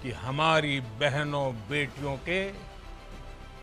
कि हमारी बहनों बेटियों के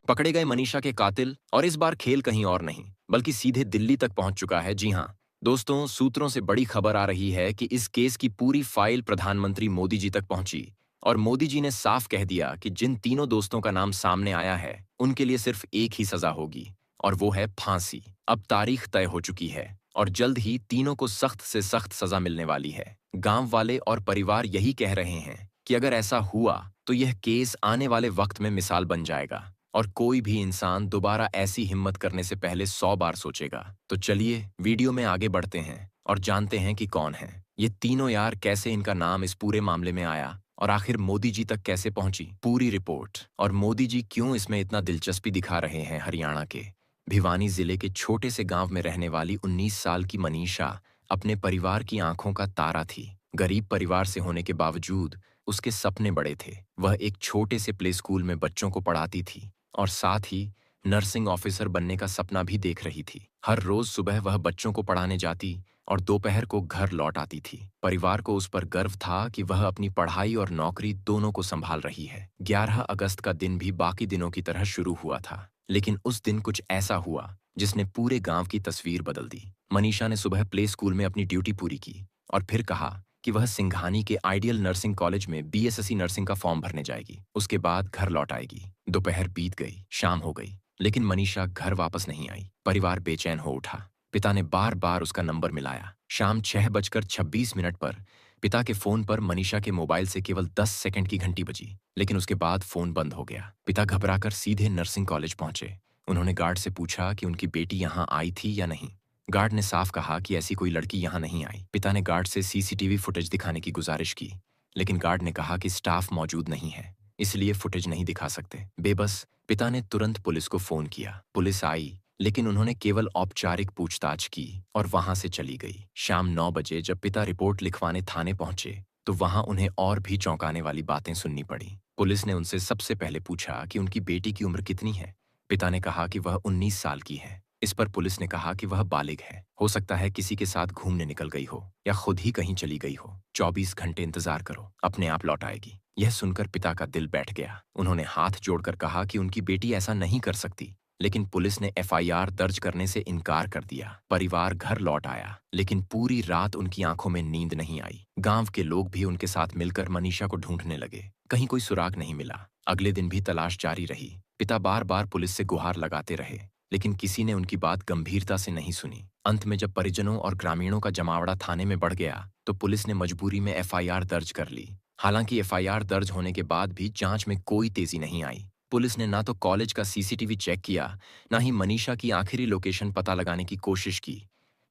पकड़े गए मनीषा के कातिल। और इस बार खेल कहीं और नहीं बल्कि सीधे दिल्ली तक पहुंच चुका है। जी हां दोस्तों, सूत्रों से बड़ी खबर आ रही है कि इस केस की पूरी फाइल प्रधानमंत्री मोदी जी तक पहुंची और मोदी जी ने साफ कह दिया कि जिन तीनों दोस्तों का नाम सामने आया है उनके लिए सिर्फ एक ही सजा होगी और वो है फांसी। अब तारीख तय हो चुकी है और जल्द ही तीनों को सख्त से सख्त सजा मिलने वाली है। गांव वाले और परिवार यही कह रहे हैं कि अगर ऐसा हुआ तो यह केस आने वाले वक्त में मिसाल बन जाएगा और कोई भी इंसान दोबारा ऐसी हिम्मत करने से पहले 100 बार सोचेगा। तो चलिए वीडियो में आगे बढ़ते हैं और जानते हैं कि कौन है ये तीनों यार, कैसे इनका नाम इस पूरे मामले में आया और आखिर मोदी जी तक कैसे पहुंची पूरी रिपोर्ट, और मोदी जी क्यों इसमें इतना दिलचस्पी दिखा रहे हैं। हरियाणा के भिवानी जिले के छोटे से गांव में रहने वाली 19 साल की मनीषा अपने परिवार की आंखों का तारा थी। गरीब परिवार से होने के बावजूद उसके सपने बड़े थे। वह एक छोटे से प्ले स्कूल में बच्चों को पढ़ाती थी और साथ ही नर्सिंग ऑफिसर बनने का सपना भी देख रही थी। हर रोज सुबह वह बच्चों को पढ़ाने जाती और दोपहर को घर लौट आती थी। परिवार को उस पर गर्व था कि वह अपनी पढ़ाई और नौकरी दोनों को संभाल रही है। 11 अगस्त का दिन भी बाकी दिनों की तरह शुरू हुआ था, लेकिन उस दिन कुछ ऐसा हुआ जिसने पूरे गांव की तस्वीर बदल दी। मनीषा ने सुबह प्ले स्कूल में अपनी ड्यूटी पूरी की और फिर कहा कि वह सिंघानी के आइडियल नर्सिंग कॉलेज में बीएसएससी नर्सिंग का फॉर्म भरने जाएगी। उसके बाद घर लौट आएगी। दोपहर बीत गई, शाम हो गई, लेकिन मनीषा घर वापस नहीं आई। परिवार बेचैन हो उठा। पिता ने बार बार उसका नंबर मिलाया। शाम 6:26 पर पिता के फोन पर मनीषा के मोबाइल से केवल 10 सेकंड की घंटी बजी, लेकिन उसके बाद फोन बंद हो गया। पिता घबराकर सीधे नर्सिंग कॉलेज पहुंचे। उन्होंने गार्ड से पूछा कि उनकी बेटी यहाँ आई थी या नहीं। गार्ड ने साफ कहा कि ऐसी कोई लड़की यहाँ नहीं आई। पिता ने गार्ड से सीसीटीवी फुटेज दिखाने की गुजारिश की, लेकिन गार्ड ने कहा कि स्टाफ मौजूद नहीं है, इसलिए फुटेज नहीं दिखा सकते। बेबस पिता ने तुरंत पुलिस को फोन किया। पुलिस आई, लेकिन उन्होंने केवल औपचारिक पूछताछ की और वहां से चली गई। शाम 9 बजे जब पिता रिपोर्ट लिखवाने थाने पहुंचे तो वहां उन्हें और भी चौंकाने वाली बातें सुननी पड़ी। पुलिस ने उनसे सबसे पहले पूछा कि उनकी बेटी की उम्र कितनी है। पिता ने कहा कि वह 19 साल की है। इस पर पुलिस ने कहा कि वह बालिग है, हो सकता है किसी के साथ घूमने निकल गई हो या खुद ही कहीं चली गई हो। 24 घंटे इंतजार करो, अपने आप लौट आएगी। यह सुनकर पिता का दिल बैठ गया। उन्होंने हाथ जोड़कर कहा कि उनकी बेटी ऐसा नहीं कर सकती, लेकिन पुलिस ने एफआईआर दर्ज करने से इनकार कर दिया। परिवार घर लौट आया, लेकिन पूरी रात उनकी आंखों में नींद नहीं आई। गांव के लोग भी उनके साथ मिलकर मनीषा को ढूंढने लगे। कहीं कोई सुराग नहीं मिला। अगले दिन भी तलाश जारी रही। पिता बार बार पुलिस से गुहार लगाते रहे, लेकिन किसी ने उनकी बात गंभीरता से नहीं सुनी। अंत में जब परिजनों और ग्रामीणों का जमावड़ा थाने में बढ़ गया तो पुलिस ने मजबूरी में एफआईआर दर्ज कर ली। हालांकि एफआईआर दर्ज होने के बाद भी जांच में कोई तेजी नहीं आई। पुलिस ने ना तो कॉलेज का सीसीटीवी चेक किया, ना ही मनीषा की आखिरी लोकेशन पता लगाने की कोशिश की।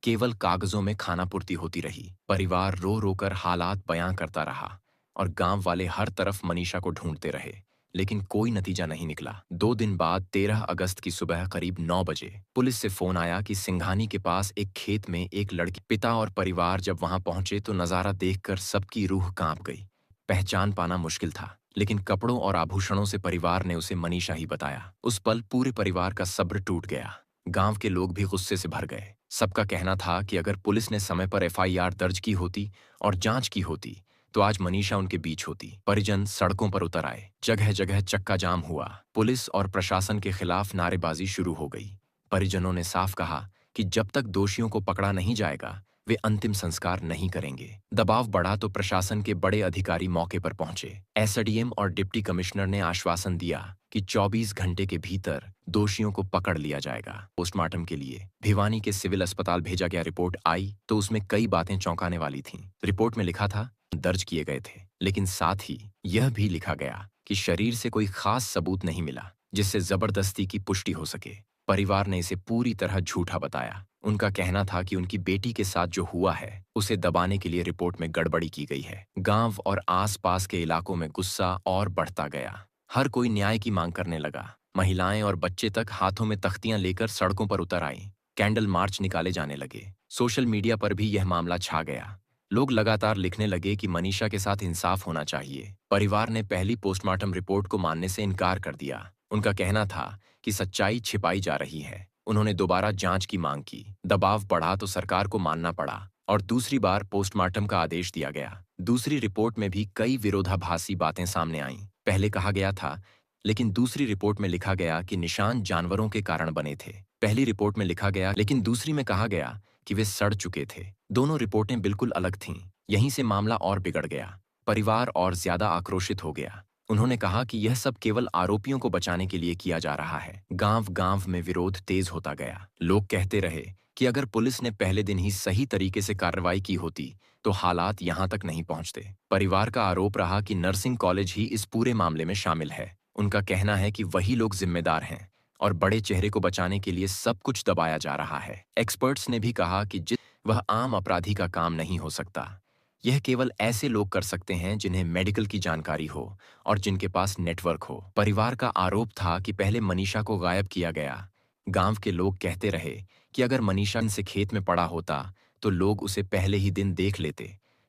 केवल कागजों में खानापूर्ति होती रही। परिवार रो रो कर हालात बयां करता रहा और गांव वाले हर तरफ मनीषा को ढूंढते रहे, लेकिन कोई नतीजा नहीं निकला। 2 दिन बाद 13 अगस्त की सुबह करीब 9 बजे पुलिस से फोन आया कि सिंघानी के पास एक खेत में एक लड़की। पिता और परिवार जब वहां पहुंचे तो नजारा देखकर सबकी रूह कांप गई। पहचान पाना मुश्किल था, लेकिन कपड़ों और आभूषणों से परिवार ने उसे मनीषा ही बताया। उस पल पूरे परिवार का सब्र टूट गया। गांव के लोग भी गुस्से से भर गए। सबका कहना था कि अगर पुलिस ने समय पर एफआईआर दर्ज की होती और जांच की होती तो आज मनीषा उनके बीच होती। परिजन सड़कों पर उतर आए। जगह जगह चक्का जाम हुआ। पुलिस और प्रशासन के खिलाफ नारेबाजी शुरू हो गई। परिजनों ने साफ कहा कि जब तक दोषियों को पकड़ा नहीं जाएगा वे अंतिम संस्कार नहीं करेंगे। दबाव बढ़ा तो प्रशासन के बड़े अधिकारी मौके पर पहुंचे। एसडीएम और डिप्टी कमिश्नर ने आश्वासन दिया कि 24 घंटे के भीतर दोषियों को पकड़ लिया जाएगा। पोस्टमार्टम के लिए भिवानी के सिविल अस्पताल भेजा गया। रिपोर्ट आई तो उसमें कई बातें चौंकाने वाली थीं। रिपोर्ट में लिखा था दर्ज किए गए थे, लेकिन साथ ही यह भी लिखा गया कि शरीर से कोई खास सबूत नहीं मिला जिससे जबरदस्ती की पुष्टि हो सके। परिवार ने इसे पूरी तरह झूठा बताया। उनका कहना था कि उनकी बेटी के साथ जो हुआ है उसे दबाने के लिए रिपोर्ट में गड़बड़ी की गई है। गांव और आसपास के इलाकों में गुस्सा और बढ़ता गया। हर कोई न्याय की मांग करने लगा। महिलाएं और बच्चे तक हाथों में तख्तियां लेकर सड़कों पर उतर आए। कैंडल मार्च निकाले जाने लगे। सोशल मीडिया पर भी यह मामला छा गया। लोग लगातार लिखने लगे कि मनीषा के साथ इंसाफ होना चाहिए। परिवार ने पहली पोस्टमार्टम रिपोर्ट को मानने से इनकार कर दिया। उनका कहना था कि सच्चाई छिपाई जा रही है। उन्होंने दोबारा जांच की मांग की। दबाव बढ़ा तो सरकार को मानना पड़ा और दूसरी बार पोस्टमार्टम का आदेश दिया गया। दूसरी रिपोर्ट में भी कई विरोधाभासी बातें सामने आईं। पहले कहा गया था, लेकिन दूसरी रिपोर्ट में लिखा गया कि निशान जानवरों के कारण बने थे। पहली रिपोर्ट में लिखा गया, लेकिन दूसरी में कहा गया कि वे सड़ चुके थे। दोनों रिपोर्टें बिल्कुल अलग थीं। यहीं से मामला और बिगड़ गया। परिवार और ज्यादा आक्रोशित हो गया। उन्होंने कहा कि यह सब केवल आरोपियों को बचाने के लिए किया जा रहा है। गांव-गांव में विरोध तेज होता गया। लोग कहते रहे कि अगर पुलिस ने पहले दिन ही सही तरीके से कार्रवाई की होती तो हालात यहां तक नहीं पहुंचते। परिवार का आरोप रहा कि नर्सिंग कॉलेज ही इस पूरे मामले में शामिल है। उनका कहना है कि वही लोग जिम्मेदार हैं और बड़े चेहरे को बचाने के लिए सब कुछ दबाया जा रहा है। एक्सपर्ट्स ने भी कहा कि वह आम अपराधी का काम नहीं हो सकता। यह केवल ऐसे लोग कर सकते हैं जिन्हें मेडिकल की जानकारी हो और जिनके पास नेटवर्क हो। परिवार का आरोप था कि पहले मनीषा को गायब किया गया। गांव के लोग कहते रहे कि अगर मनीषा से खेत में पड़ा होता तो लोग उसे पहले ही दिन देख लेते,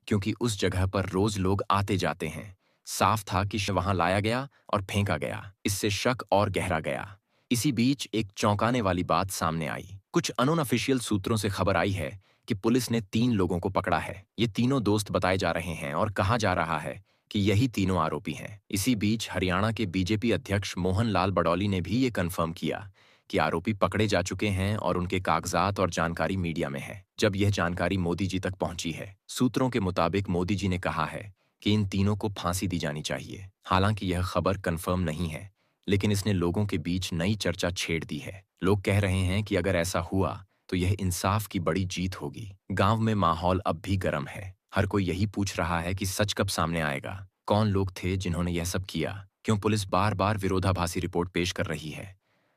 क्योंकि उस जगह पर रोज लोग आते जाते हैं। साफ था कि वहां लाया गया और फेंका गया। इससे शक और गहरा गया। इसी बीच एक चौंकाने वाली बात सामने आई। कुछ अनऑफिशियल सूत्रों से खबर आई है कि पुलिस ने 3 लोगों को पकड़ा है। ये तीनों दोस्त बताए जा रहे हैं और कहा जा रहा है कि यही तीनों आरोपी हैं। इसी बीच हरियाणा के बीजेपी अध्यक्ष मोहन लाल बडौली ने भी ये कन्फर्म किया कि आरोपी पकड़े जा चुके हैं और उनके कागजात और जानकारी मीडिया में है। जब यह जानकारी मोदी जी तक पहुंची है, सूत्रों के मुताबिक मोदी जी ने कहा है कि इन तीनों को फांसी दी जानी चाहिए। हालांकि यह खबर कन्फर्म नहीं है, लेकिन इसने लोगों के बीच नई चर्चा छेड़ दी है। लोग कह रहे हैं कि अगर ऐसा हुआ तो यह इंसाफ की बड़ी जीत होगी। गांव में माहौल अब भी गर्म है। हर कोई यही पूछ रहा है कि सच कब सामने आएगा। कौन लोग थे जिन्होंने यह सब किया? क्यों पुलिस बार बार विरोधाभासी रिपोर्ट पेश कर रही है?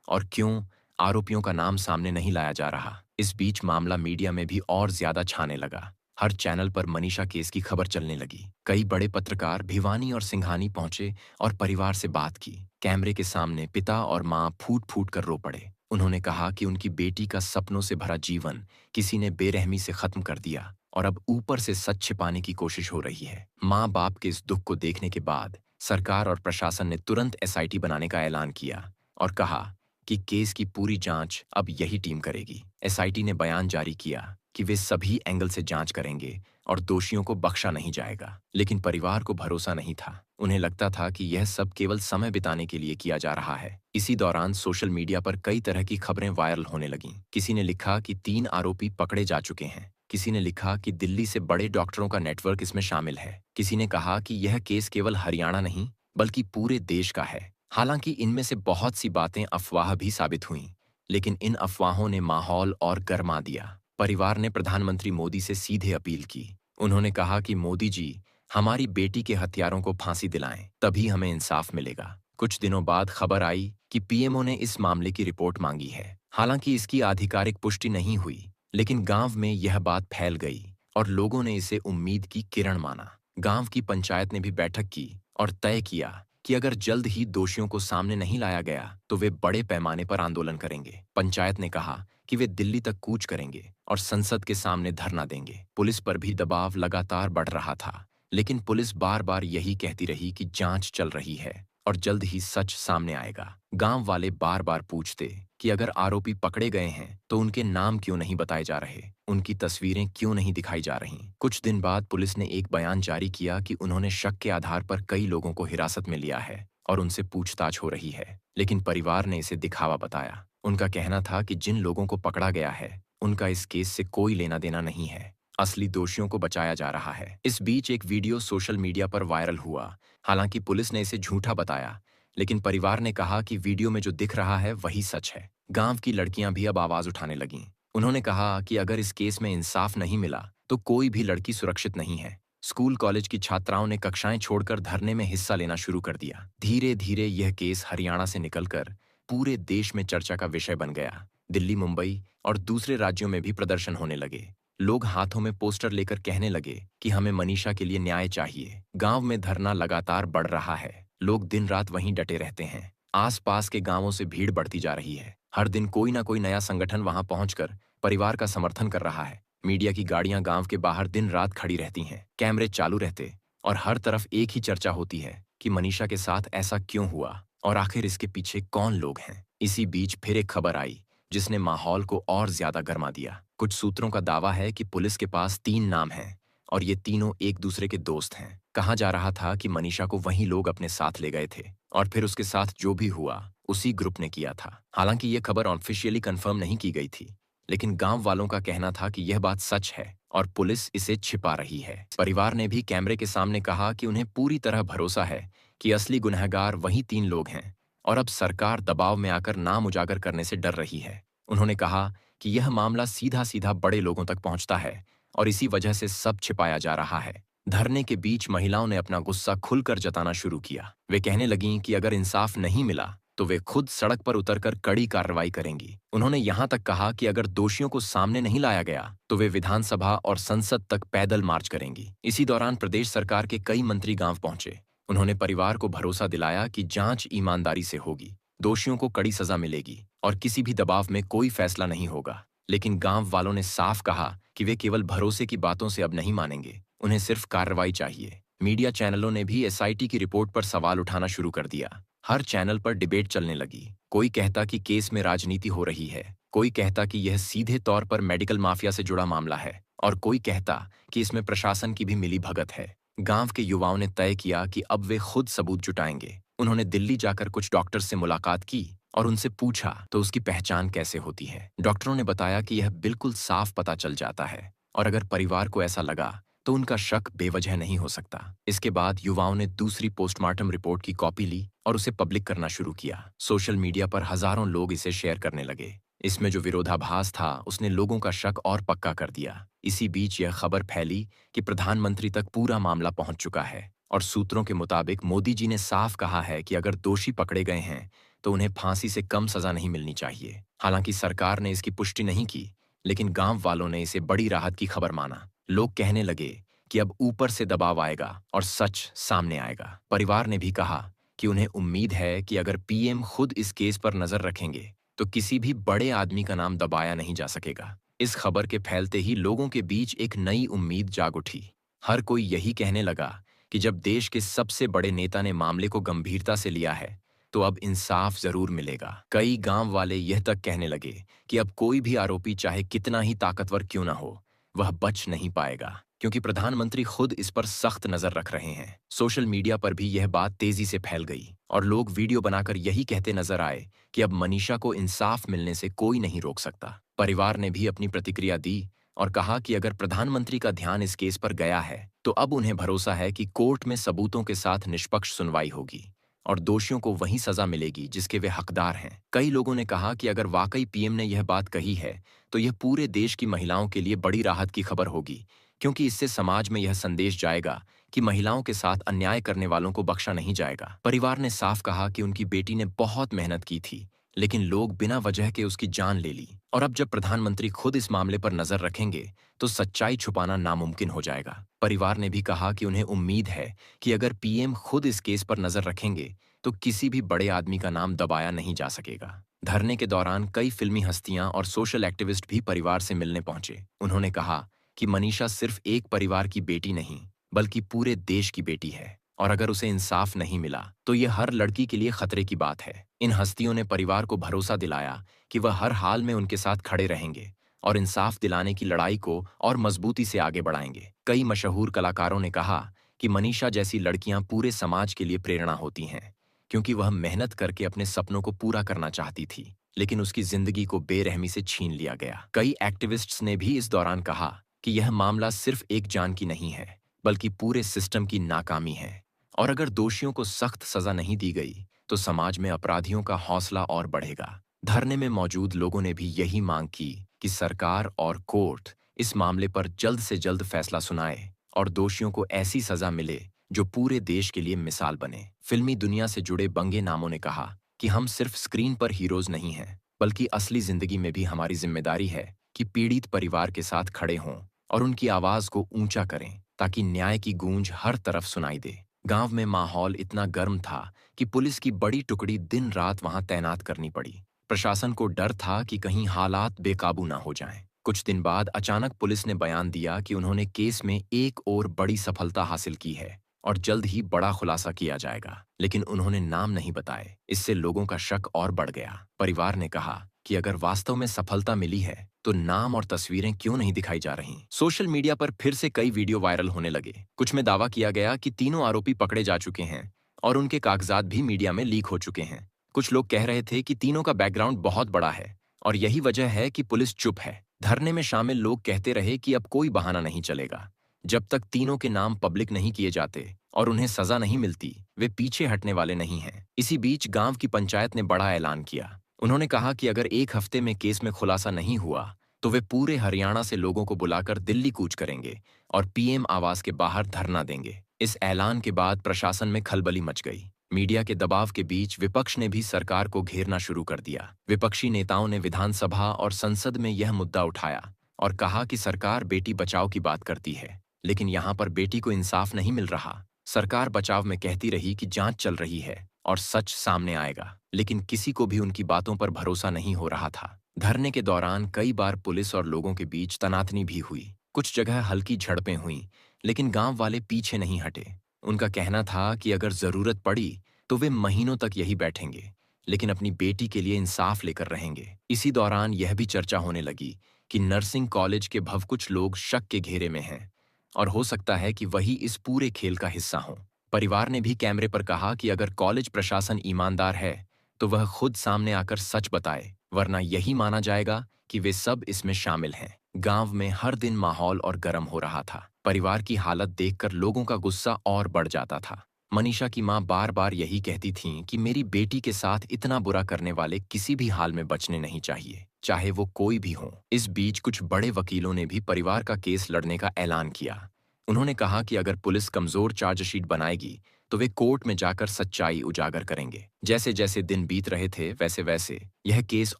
और क्यों आरोपियों का नाम सामने नहीं लाया जा रहा? इस बीच मामला मीडिया में भी और ज्यादा छाने लगा। हर चैनल पर मनीषा केस की खबर चलने लगी। कई बड़े पत्रकार भिवानी और सिंघानी पहुंचे और परिवार से बात की। कैमरे के सामने पिता और मां फूट फूट कर रो पड़े। उन्होंने कहा कि उनकी बेटी का सपनों से भरा जीवन किसी ने बेरहमी से खत्म कर दिया और अब ऊपर से सच छिपाने की कोशिश हो रही है। माँ बाप के इस दुख को देखने के बाद सरकार और प्रशासन ने तुरंत एसआईटी बनाने का ऐलान किया और कहा कि केस की पूरी जांच अब यही टीम करेगी। एसआईटी ने बयान जारी किया कि वे सभी एंगल से जांच करेंगे और दोषियों को बख्शा नहीं जाएगा। लेकिन परिवार को भरोसा नहीं था। उन्हें लगता था कि यह सब केवल समय बिताने के लिए किया जा रहा है। इसी दौरान सोशल मीडिया पर कई तरह की खबरें वायरल होने लगीं। किसी ने लिखा कि 3 आरोपी पकड़े जा चुके हैं। किसी ने लिखा कि दिल्ली से बड़े डॉक्टरों का नेटवर्क इसमें शामिल है। किसी ने कहा कि यह केस केवल हरियाणा नहीं बल्कि पूरे देश का है। हालांकि इनमें से बहुत सी बातें अफवाह भी साबित हुईं, लेकिन इन अफवाहों ने माहौल और गरमा दिया। परिवार ने प्रधानमंत्री मोदी से सीधे अपील की। उन्होंने कहा कि मोदी जी, हमारी बेटी के हत्यारों को फांसी दिलाएं, तभी हमें इंसाफ मिलेगा। कुछ दिनों बाद खबर आई कि पीएमओ ने इस मामले की रिपोर्ट मांगी है। हालांकि इसकी आधिकारिक पुष्टि नहीं हुई, लेकिन गांव में यह बात फैल गई और लोगों ने इसे उम्मीद की किरण माना। गांव की पंचायत ने भी बैठक की और तय किया कि अगर जल्द ही दोषियों को सामने नहीं लाया गया तो वे बड़े पैमाने पर आंदोलन करेंगे। पंचायत ने कहा कि वे दिल्ली तक कूच करेंगे और संसद के सामने धरना देंगे। पुलिस पर भी दबाव लगातार बढ़ रहा था, लेकिन पुलिस बार बार यही कहती रही कि जांच चल रही है और जल्द ही सच सामने आएगा। गांव वाले बार बार पूछते कि अगर आरोपी पकड़े गए हैं तो उनके नाम क्यों नहीं बताए जा रहे, उनकी तस्वीरें क्यों नहीं दिखाई जा रही। कुछ दिन बाद पुलिस ने एक बयान जारी किया कि उन्होंने शक के आधार पर कई लोगों को हिरासत में लिया है और उनसे पूछताछ हो रही है। लेकिन परिवार ने इसे दिखावा बताया। उनका कहना था कि जिन लोगों को पकड़ा गया है उनका इस केस से कोई लेना देना नहीं है। असली दोषियों को बचाया जा रहा है। इस बीच एक वीडियो सोशल मीडिया पर वायरल हुआ। हालांकि पुलिस ने इसे झूठा बताया, लेकिन परिवार ने कहा कि वीडियो में जो दिख रहा है वही सच है। गांव की लड़कियां भी अब आवाज उठाने लगीं। उन्होंने कहा कि अगर इस केस में इंसाफ नहीं मिला तो कोई भी लड़की सुरक्षित नहीं है। स्कूल कॉलेज की छात्राओं ने कक्षाएं छोड़कर धरने में हिस्सा लेना शुरू कर दिया। धीरे धीरे यह केस हरियाणा से निकलकर पूरे देश में चर्चा का विषय बन गया। दिल्ली, मुंबई और दूसरे राज्यों में भी प्रदर्शन होने लगे। लोग हाथों में पोस्टर लेकर कहने लगे कि हमें मनीषा के लिए न्याय चाहिए। गांव में धरना लगातार बढ़ रहा है। लोग दिन रात वहीं डटे रहते हैं। आसपास के गांवों से भीड़ बढ़ती जा रही है। हर दिन कोई ना कोई नया संगठन वहां पहुंचकर परिवार का समर्थन कर रहा है। मीडिया की गाड़ियां गांव के बाहर दिन रात खड़ी रहती हैं। कैमरे चालू रहते और हर तरफ एक ही चर्चा होती है कि मनीषा के साथ ऐसा क्यों हुआ और आखिर इसके पीछे कौन लोग हैं। इसी बीच फिर एक खबर आई जिसने माहौल को और ज्यादा गर्मा दिया। कुछ सूत्रों का दावा है कि पुलिस के पास 3 नाम हैं और ये तीनों एक दूसरे के दोस्त हैं। कहा जा रहा था कि मनीषा को वही लोग अपने साथ ले गए थे और फिर उसके साथ जो भी हुआ उसी ग्रुप ने किया था। हालांकि यह खबर ऑफिशियली कंफर्म नहीं की गई थी, लेकिन गांव वालों का कहना था कि यह बात सच है और पुलिस इसे छिपा रही है। परिवार ने भी कैमरे के सामने कहा कि उन्हें पूरी तरह भरोसा है कि असली गुनहगार वही तीन लोग हैं और अब सरकार दबाव में आकर नाम उजागर करने से डर रही है। उन्होंने कहा कि यह मामला सीधा सीधा बड़े लोगों तक पहुंचता है और इसी वजह से सब छिपाया जा रहा है। धरने के बीच महिलाओं ने अपना गुस्सा खुलकर जताना शुरू किया। वे कहने लगीं कि अगर इंसाफ नहीं मिला तो वे खुद सड़क पर उतरकर कड़ी कार्रवाई करेंगी। उन्होंने यहां तक कहा कि अगर दोषियों को सामने नहीं लाया गया तो वे विधानसभा और संसद तक पैदल मार्च करेंगी। इसी दौरान प्रदेश सरकार के कई मंत्री गांव पहुंचे। उन्होंने परिवार को भरोसा दिलाया कि जांच ईमानदारी से होगी, दोषियों को कड़ी सजा मिलेगी और किसी भी दबाव में कोई फैसला नहीं होगा। लेकिन गांव वालों ने साफ कहा कि वे केवल भरोसे की बातों से अब नहीं मानेंगे, उन्हें सिर्फ कार्रवाई चाहिए। मीडिया चैनलों ने भी एसआईटी की रिपोर्ट पर सवाल उठाना शुरू कर दिया। हर चैनल पर डिबेट चलने लगी। कोई कहता कि केस में राजनीति हो रही है, कोई कहता कि यह सीधे तौर पर मेडिकल माफिया से जुड़ा मामला है और कोई कहता कि इसमें प्रशासन की भी मिलीभगत है। गांव के युवाओं ने तय किया कि अब वे खुद सबूत जुटाएंगे। उन्होंने दिल्ली जाकर कुछ डॉक्टर से मुलाकात की और उनसे पूछा तो उसकी पहचान कैसे होती है। डॉक्टरों ने बताया कि यह बिल्कुल साफ पता चल जाता है और अगर परिवार को ऐसा लगा तो उनका शक बेवजह नहीं हो सकता। इसके बाद युवाओं ने दूसरी पोस्टमार्टम रिपोर्ट की कॉपी ली और उसे पब्लिक करना शुरू किया। सोशल मीडिया पर हजारों लोग इसे शेयर करने लगे। इसमें जो विरोधाभास था उसने लोगों का शक और पक्का कर दिया। इसी बीच यह खबर फैली कि प्रधानमंत्री तक पूरा मामला पहुंच चुका है और सूत्रों के मुताबिक मोदी जी ने साफ कहा है कि अगर दोषी पकड़े गए हैं तो उन्हें फांसी से कम सजा नहीं मिलनी चाहिए। हालांकि सरकार ने इसकी पुष्टि नहीं की, लेकिन गांव वालों ने इसे बड़ी राहत की खबर माना। लोग कहने लगे कि अब ऊपर से दबाव आएगा और सच सामने आएगा। परिवार ने भी कहा कि उन्हें उम्मीद है कि अगर पीएम खुद इस केस पर नजर रखेंगे तो किसी भी बड़े आदमी का नाम दबाया नहीं जा सकेगा। इस खबर के फैलते ही लोगों के बीच एक नई उम्मीद जाग उठी। हर कोई यही कहने लगा कि जब देश के सबसे बड़े नेता ने मामले को गंभीरता से लिया है तो अब इंसाफ जरूर मिलेगा। कई गांव वाले यह तक कहने लगे कि अब कोई भी आरोपी चाहे कितना ही ताकतवर क्यों ना हो, वह बच नहीं पाएगा, क्योंकि प्रधानमंत्री खुद इस पर सख्त नजर रख रहे हैं। सोशल मीडिया पर भी यह बात तेजी से फैल गई और लोग वीडियो बनाकर यही कहते नजर आए कि अब मनीषा को इंसाफ मिलने से कोई नहीं रोक सकता। परिवार ने भी अपनी प्रतिक्रिया दी और कहा कि अगर प्रधानमंत्री का ध्यान इस केस पर गया है तो अब उन्हें भरोसा है कि कोर्ट में सबूतों के साथ निष्पक्ष सुनवाई होगी और दोषियों को वही सजा मिलेगी जिसके वे हकदार हैं। कई लोगों ने कहा कि अगर वाकई पीएम ने यह बात कही है तो यह पूरे देश की महिलाओं के लिए बड़ी राहत की खबर होगी, क्योंकि इससे समाज में यह संदेश जाएगा कि महिलाओं के साथ अन्याय करने वालों को बख्शा नहीं जाएगा। परिवार ने साफ कहा कि उनकी बेटी ने बहुत मेहनत की थी, लेकिन लोग बिना वजह के उसकी जान ले ली और अब जब प्रधानमंत्री खुद इस मामले पर नजर रखेंगे तो सच्चाई छुपाना नामुमकिन हो जाएगा। परिवार ने भी कहा कि उन्हें उम्मीद है कि अगर पीएम खुद इस केस पर नजर रखेंगे तो किसी भी बड़े आदमी का नाम दबाया नहीं जा सकेगा। धरने के दौरान कई फिल्मी हस्तियां और सोशल एक्टिविस्ट भी परिवार से मिलने पहुंचे। उन्होंने कहा कि मनीषा सिर्फ एक परिवार की बेटी नहीं बल्कि पूरे देश की बेटी है और अगर उसे इंसाफ नहीं मिला तो यह हर लड़की के लिए खतरे की बात है। इन हस्तियों ने परिवार को भरोसा दिलाया कि वह हर हाल में उनके साथ खड़े रहेंगे और इंसाफ दिलाने की लड़ाई को और मजबूती से आगे बढ़ाएंगे। कई मशहूर कलाकारों ने कहा कि मनीषा जैसी लड़कियां पूरे समाज के लिए प्रेरणा होती हैं, क्योंकि वह मेहनत करके अपने सपनों को पूरा करना चाहती थी, लेकिन उसकी जिंदगी को बेरहमी से छीन लिया गया। कई एक्टिविस्ट्स ने भी इस दौरान कहा कि यह मामला सिर्फ एक जान की नहीं है बल्कि पूरे सिस्टम की नाकामी है और अगर दोषियों को सख्त सजा नहीं दी गई तो समाज में अपराधियों का हौसला और बढ़ेगा। धरने में मौजूद लोगों ने भी यही मांग की कि सरकार और कोर्ट इस मामले पर जल्द से जल्द फैसला सुनाए और दोषियों को ऐसी सजा मिले जो पूरे देश के लिए मिसाल बने। फिल्मी दुनिया से जुड़े बंगे नामों ने कहा कि हम सिर्फ स्क्रीन पर हीरोज नहीं हैं, बल्कि असली जिंदगी में भी हमारी जिम्मेदारी है कि पीड़ित परिवार के साथ खड़े हों और उनकी आवाज को ऊंचा करें ताकि न्याय की गूंज हर तरफ सुनाई दे। गांव में माहौल इतना गर्म था कि पुलिस की बड़ी टुकड़ी दिन रात वहां तैनात करनी पड़ी। प्रशासन को डर था कि कहीं हालात बेकाबू ना हो जाएं। कुछ दिन बाद अचानक पुलिस ने बयान दिया कि उन्होंने केस में एक और बड़ी सफलता हासिल की है और जल्द ही बड़ा खुलासा किया जाएगा, लेकिन उन्होंने नाम नहीं बताए। इससे लोगों का शक और बढ़ गया। परिवार ने कहा कि अगर वास्तव में सफलता मिली है तो नाम और तस्वीरें क्यों नहीं दिखाई जा रही? सोशल मीडिया पर फिर से कई वीडियो वायरल होने लगे। कुछ में दावा किया गया कि तीनों आरोपी पकड़े जा चुके हैं और उनके कागजात भी मीडिया में लीक हो चुके हैं। कुछ लोग कह रहे थे कि तीनों का बैकग्राउंड बहुत बड़ा है और यही वजह है कि पुलिस चुप है। धरने में शामिल लोग कहते रहे कि अब कोई बहाना नहीं चलेगा। जब तक तीनों के नाम पब्लिक नहीं किए जाते और उन्हें सजा नहीं मिलती, वे पीछे हटने वाले नहीं हैं। इसी बीच गांव की पंचायत ने बड़ा ऐलान किया। उन्होंने कहा कि अगर एक हफ्ते में केस में खुलासा नहीं हुआ तो वे पूरे हरियाणा से लोगों को बुलाकर दिल्ली कूच करेंगे और पीएम आवास के बाहर धरना देंगे। इस ऐलान के बाद प्रशासन में खलबली मच गई। मीडिया के दबाव के बीच विपक्ष ने भी सरकार को घेरना शुरू कर दिया। विपक्षी नेताओं ने विधानसभा और संसद में यह मुद्दा उठाया और कहा कि सरकार बेटी बचाओ की बात करती है, लेकिन यहाँ पर बेटी को इंसाफ नहीं मिल रहा। सरकार बचाव में कहती रही कि जांच चल रही है और सच सामने आएगा, लेकिन किसी को भी उनकी बातों पर भरोसा नहीं हो रहा था। धरने के दौरान कई बार पुलिस और लोगों के बीच तनातनी भी हुई। कुछ जगह हल्की झड़पें हुईं, लेकिन गांव वाले पीछे नहीं हटे। उनका कहना था कि अगर जरूरत पड़ी तो वे महीनों तक यही बैठेंगे, लेकिन अपनी बेटी के लिए इंसाफ लेकर रहेंगे। इसी दौरान यह भी चर्चा होने लगी कि नर्सिंग कॉलेज के भव कुछ लोग शक के घेरे में हैं और हो सकता है कि वही इस पूरे खेल का हिस्सा हों। परिवार ने भी कैमरे पर कहा कि अगर कॉलेज प्रशासन ईमानदार है तो वह खुद सामने आकर सच बताए, वरना यही माना जाएगा कि वे सब इसमें शामिल हैं। गांव में हर दिन माहौल और गर्म हो रहा था। परिवार की हालत देखकर लोगों का गुस्सा और बढ़ जाता था। मनीषा की मां बार बार यही कहती थीं कि मेरी बेटी के साथ इतना बुरा करने वाले किसी भी हाल में बचने नहीं चाहिए, चाहे वो कोई भी हो। इस बीच कुछ बड़े वकीलों ने भी परिवार का केस लड़ने का ऐलान किया। उन्होंने कहा कि अगर पुलिस कमजोर चार्जशीट बनाएगी तो वे कोर्ट में जाकर सच्चाई उजागर करेंगे। जैसे जैसे दिन बीत रहे थे वैसे वैसे यह केस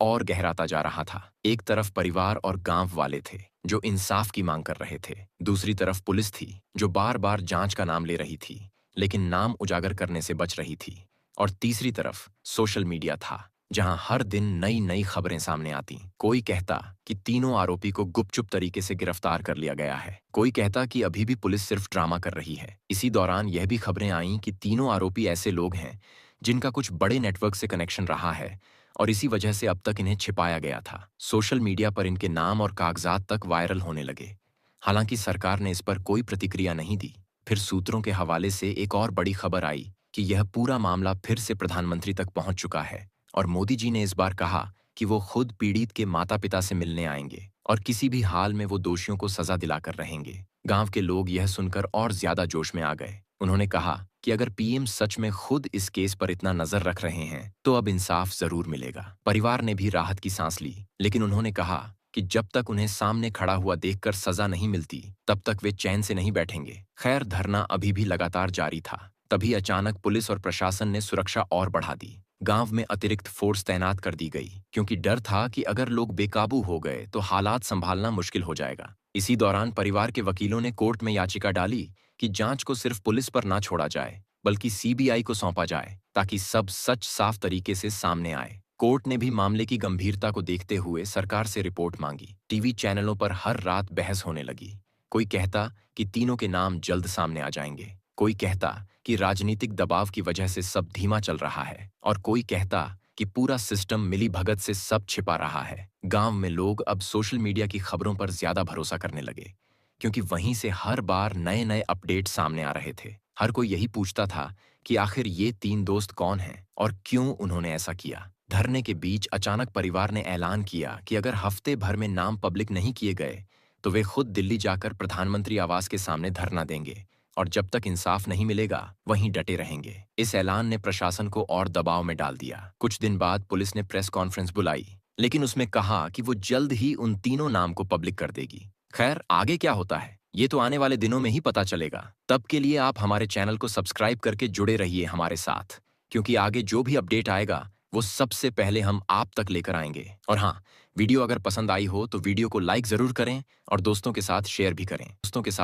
और गहराता जा रहा था। एक तरफ परिवार और गांव वाले थे जो इंसाफ की मांग कर रहे थे, दूसरी तरफ पुलिस थी जो बार बार जांच का नाम ले रही थी लेकिन नाम उजागर करने से बच रही थी, और तीसरी तरफ सोशल मीडिया था जहां हर दिन नई नई खबरें सामने आती। कोई कहता कि तीनों आरोपी को गुपचुप तरीके से गिरफ्तार कर लिया गया है, कोई कहता कि अभी भी पुलिस सिर्फ ड्रामा कर रही है। इसी दौरान यह भी खबरें आईं कि तीनों आरोपी ऐसे लोग हैं जिनका कुछ बड़े नेटवर्क से कनेक्शन रहा है और इसी वजह से अब तक इन्हें छिपाया गया था। सोशल मीडिया पर इनके नाम और कागजात तक वायरल होने लगे। हालांकि सरकार ने इस पर कोई प्रतिक्रिया नहीं दी। फिर सूत्रों के हवाले से एक और बड़ी खबर आई कि यह पूरा मामला फिर से प्रधानमंत्री तक पहुंच चुका है और मोदी जी ने इस बार कहा कि वो खुद पीड़ित के माता पिता से मिलने आएंगे और किसी भी हाल में वो दोषियों को सजा दिलाकर रहेंगे। गांव के लोग यह सुनकर और ज्यादा जोश में आ गए। उन्होंने कहा कि अगर पीएम सच में खुद इस केस पर इतना नजर रख रहे हैं तो अब इंसाफ जरूर मिलेगा। परिवार ने भी राहत की सांस ली, लेकिन उन्होंने कहा कि जब तक उन्हें सामने खड़ा हुआ देखकर सजा नहीं मिलती तब तक वे चैन से नहीं बैठेंगे। खैर, धरना अभी भी लगातार जारी था। तभी अचानक पुलिस और प्रशासन ने सुरक्षा और बढ़ा दी। गांव में अतिरिक्त फोर्स तैनात कर दी गई क्योंकि डर था कि अगर लोग बेकाबू हो गए तो हालात संभालना मुश्किल हो जाएगा। इसी दौरान परिवार के वकीलों ने कोर्ट में याचिका डाली कि जांच को सिर्फ पुलिस पर ना छोड़ा जाए बल्कि सीबीआई को सौंपा जाए ताकि सब सच साफ तरीके से सामने आए। कोर्ट ने भी मामले की गंभीरता को देखते हुए सरकार से रिपोर्ट मांगी। टीवी चैनलों पर हर रात बहस होने लगी। कोई कहता कि तीनों के नाम जल्द सामने आ जाएंगे, कोई कहता कि राजनीतिक दबाव की वजह से सब धीमा चल रहा है और कोई कहता कि पूरा सिस्टम मिलीभगत से सब छिपा रहा है। गांव में लोग अब सोशल मीडिया की खबरों पर ज्यादा भरोसा करने लगे क्योंकि वहीं से हर बार नए नए अपडेट सामने आ रहे थे। हर कोई यही पूछता था कि आखिर ये तीन दोस्त कौन हैं और क्यों उन्होंने ऐसा किया। धरने के बीच अचानक परिवार ने ऐलान किया कि अगर हफ्ते भर में नाम पब्लिक नहीं किए गए तो वे खुद दिल्ली जाकर प्रधानमंत्री आवास के सामने धरना देंगे और जब तक इंसाफ नहीं मिलेगा वहीं डटे रहेंगे। इस ऐलान ने प्रशासन को और दबाव में डाल दिया। कुछ दिन बाद पुलिस ने प्रेस कॉन्फ्रेंस बुलाई, लेकिन उसमें कहा कि वो जल्द ही उन तीनों नाम को पब्लिक कर देगी। खैर, आगे क्या होता है ये तो आने वाले दिनों में ही पता चलेगा। तब के लिए आप हमारे चैनल को सब्सक्राइब करके जुड़े रहिए हमारे साथ, क्योंकि आगे जो भी अपडेट आएगा वो सबसे पहले हम आप तक लेकर आएंगे। और हाँ, वीडियो अगर पसंद आई हो तो वीडियो को लाइक जरूर करें और दोस्तों के साथ शेयर भी करें। दोस्तों के साथ